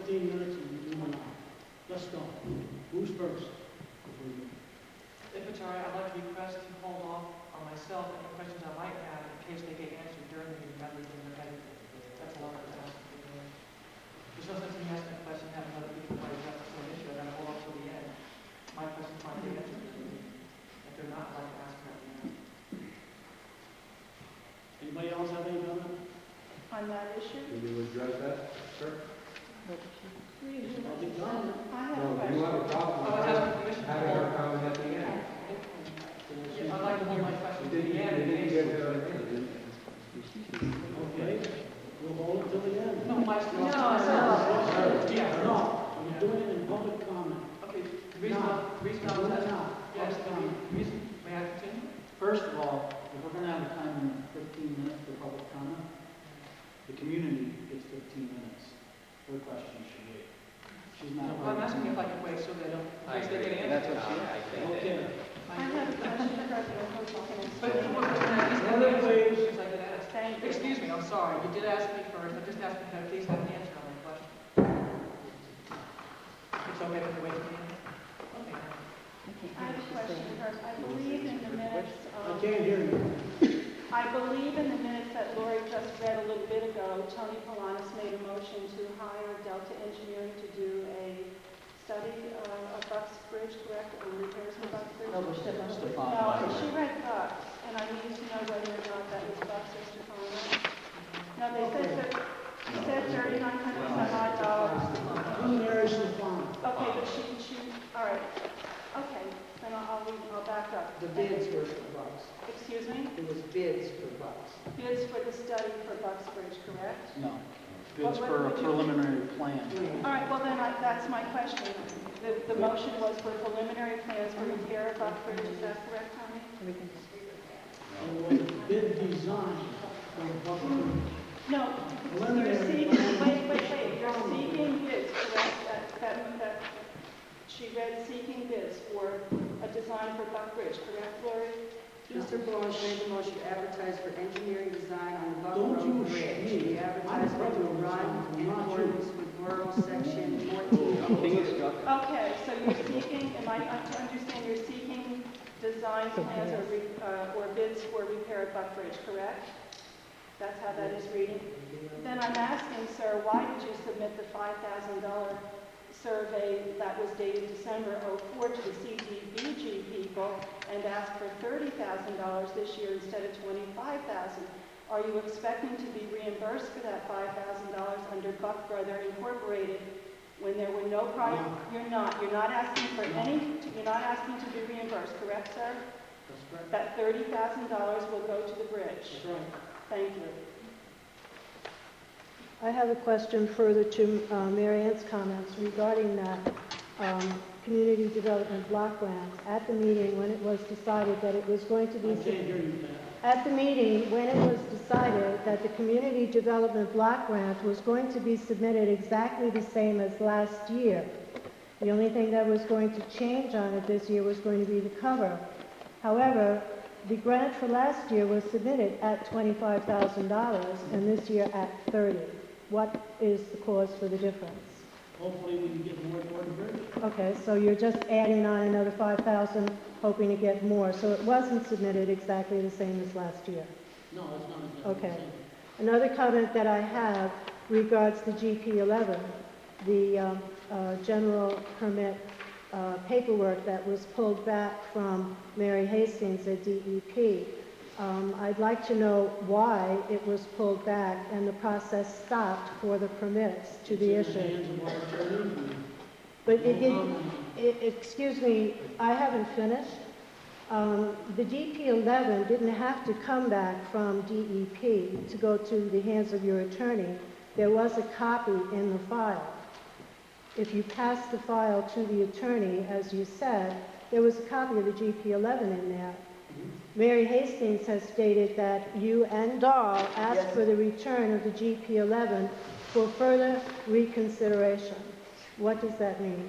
15 minutes and you move on. Let's go. Who's first? If it's all right, I'd like to request to hold off on myself any questions I might have in case they get answered during the meeting rather than that's a lot of task. There's no sense in me asking a question and having other people try to address the same issue. I gotta hold off till the end. My questions might be answered during the meeting. If they're not, I'd like to ask them at the end. Anybody else have any comment? On that issue? Can you address that, sir? Public comment. I have No, a do you question. have a problem I was asking permission to having hold. our comment at the end? I'd like to hold my question to You the end. didn't get there at the end. Okay, we'll hold it till the end. No, my No, yeah. No, you're doing it in public comment. Okay, the reason I was Doing it asking, now. yes, Public comment. the reason, may I continue? First of all, if we're going to have a time limit, 15 minutes for public comment, the community gets 15 minutes. Her question should wait. She's not. I'm asking if I can wait so they don't, in case they get That's answered. what she asked. Okay. I have a question, President. Hope you can But explain. come on, at least Please. questions I could ask. Thank you. Excuse me, I'm sorry. You did ask me first. I just asked me to at least have an answer on my question. It's okay if we wait till the end? Okay. I have a question first. I believe in the minutes, I can't hear you. I believe in the minutes that Lori just read a little bit ago, Tony Polanis made a motion to hire Delta Engineering to do a study of Bucks Bridge, correct, or repairs of Bucks Bridge? No, we're Stefan. No, she read Bucks, and I need to know whether or not that was Bucks or Stefano. No, they said $3,900 some odd dollars. Preliminary is the farm. Okay, but she, all right, okay, then I'll back up. The bids were for Bucks. Excuse me? It was bids for Bucks. Bids for the study for Bucks Bridge, correct? No. Bids for a preliminary plan. All right, well then, that's my question. The motion was for preliminary plans for repair of Bucks Bridge, is that correct, Tony? It was a bid design for public. No, you're seeking, wait, you're seeking bids, correct? That she read seeking bids for a design for Buck Bridge, correct, Lori? Mr. Blanche made the motion to advertise for engineering design on the Buck Don't you Road Bridge. me. The advertisement will run in Not you. accordance with Borough Section 14. Okay, so you're seeking, am I to understand you're seeking design plans or bids for repair of Buck Bridge, correct? That's how that is reading? Then I'm asking, sir, why did you submit the $5,000 survey that was dated December '04 to the CDBG people and ask for $30,000 this year instead of $25,000? Are you expecting to be reimbursed for that $5,000 under Buck Brother Incorporated when there were no prior? You're not asking for any. You're not asking to be reimbursed, correct, sir? That's correct. That $30,000 will go to the bridge. That's right. Thank you. I have a question further to Mary Ann's comments regarding that community development block grant. At the meeting when it was decided that it was going to be... I can't hear you, Pat. At the meeting when it was decided that the community development block grant was going to be submitted exactly the same as last year. The only thing that was going to change on it this year was going to be the cover. However, the grant for last year was submitted at $25,000 and this year at $30,000. What is the cause for the difference? Hopefully we can get more toward the bridge. Okay, so you're just adding on another $5,000, hoping to get more. So it wasn't submitted exactly the same as last year. No, it's not exactly Okay. the same. Another comment that I have regards the GP11, the general permit paperwork that was pulled back from Mary Hastings at DEP. I'd like to know why it was pulled back and the process stopped for the permits to be It's in the issued. hands of our attorney. But excuse me, I haven't finished. The DP11 didn't have to come back from DEP to go to the hands of your attorney. There was a copy in the file. If you pass the file to the attorney, as you said, there was a copy of the GP11 in there. Mary Hastings has stated that you and Dahl asked for the return of the GP11 for further reconsideration. What does that mean?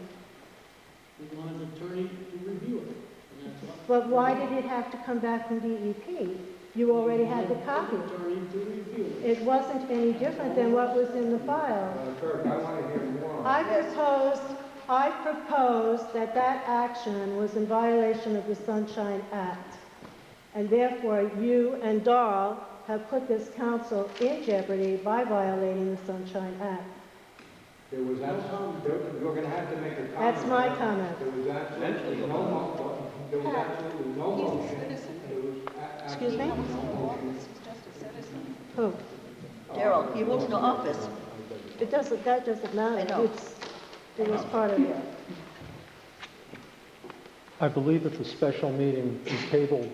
We want an attorney to review it. And that's what- But why did it have to come back from DEP? You already had the copy. We want an attorney to review it. It wasn't any different than what was in the file. Kirk, I want to hear more. I proposed that that action was in violation of the Sunshine Act. And therefore, you and Darrell have put this council in jeopardy by violating the Sunshine Act. There was absolutely, you're gonna have to make a comment. That's my comment. There was absolutely no motion. There was absolutely no motion. There was Excuse me? absolutely no motion. Who? Darrell, he holds no office. That doesn't matter. I know. It was part of it. I believe at the special meeting, we tabled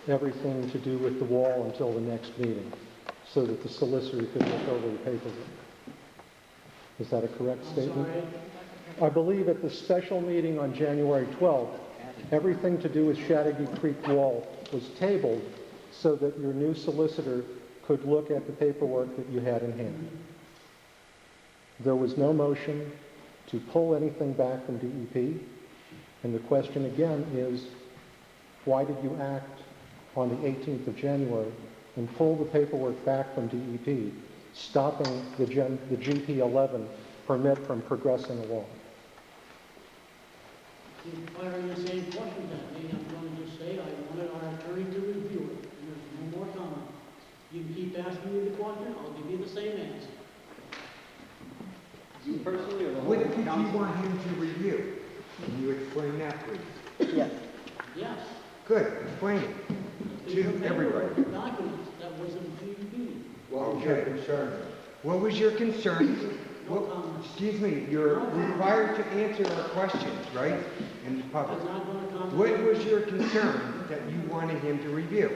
everything to do with the wall until the next meeting, so that the solicitor could look over the paperwork. Is that a correct statement? I believe at the special meeting on January 12th, everything to do with Chattagee Creek Wall was tabled so that your new solicitor could look at the paperwork that you had in hand. There was no motion to pull anything back from DEP, and the question again is, why did you act on the 18th of January and pull the paperwork back from DEP, stopping the GP11 permit from progressing along? Why are you saying questions at me? I'm going to just say I wanted our attorney to review it, and there's no more comment. You can keep asking me the question, I'll give you the same answer. You personally or the whole What did you council? want him to review? Can you explain that, please? Yes. Yes. Good, explain it to everybody. Documents that was in GED. What was your concern? What was your concern? No comment. Excuse me, you're required to answer our questions, right? In the I'm public. not going to comment. What was your concern that you wanted him to review?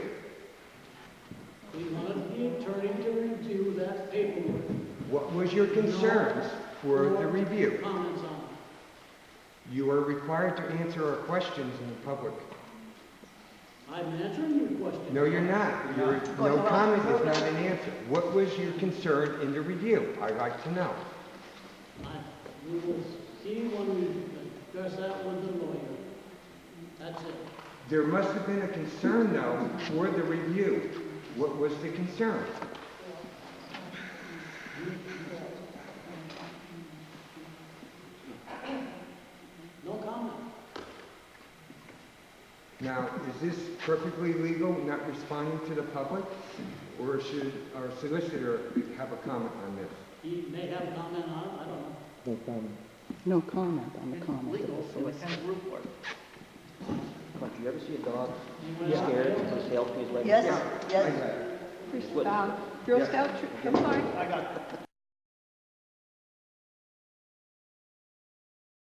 We wanted the attorney to review that paperwork. What was your concerns for the review? Comments on it. You are required to answer our questions in the public. I'm answering your question. No, you're not. No comment is not an answer. What was your concern in the review? I'd like to know. We will see when we address that with the lawyer. That's it. There must have been a concern, though, for the review. What was the concern? No comment. Now, is this perfectly legal, not responding to the public? Or should our solicitor have a comment on this? He may have a comment on it, I don't know. No comment. No comment on the comment. Legal, so it's kind of root for it. Come on, do you ever see a dog scared and his tail between his legs? Yes, yes. Girl Scout, I'm sorry. I got it.